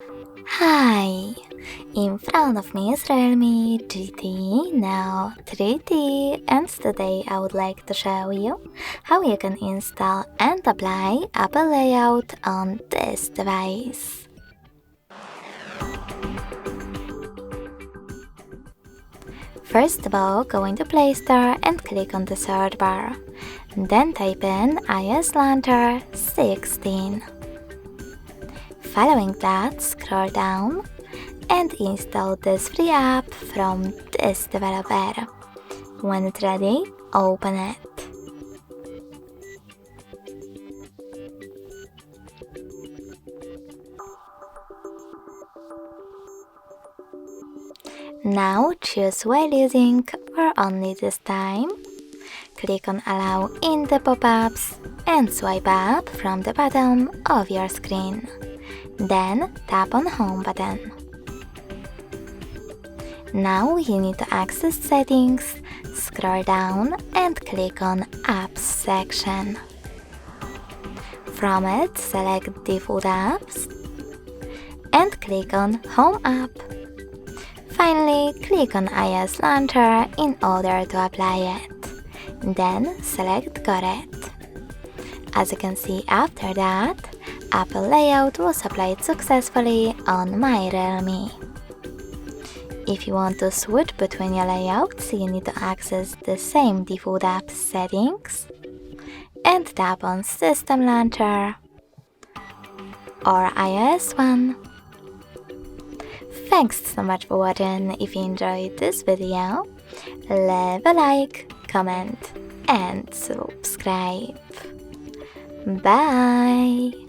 Hi! In front of me is REALME GT Neo 3D, and today I would like to show you how you can install and apply Apple Layout on this device. First of all, go into Play Store and click on the search bar. Then type in iOS Launcher 16. Following that, scroll down and install this free app from this developer. When it's ready, open it. Now choose while using or only this time. Click on Allow in the pop-ups and swipe up from the bottom of your screen. Then tap on Home button. Now you need to access Settings, scroll down and click on Apps section. From it, select Default Apps and click on Home app. Finally, click on iOS Launcher in order to apply it. Then select Got It. As you can see after that, Apple Layout was applied successfully on my REALME. If you want to switch between your layouts, you need to access the same default app settings and tap on System Launcher or iOS one. Thanks so much for watching. If you enjoyed this video, leave a like, comment and subscribe. Bye!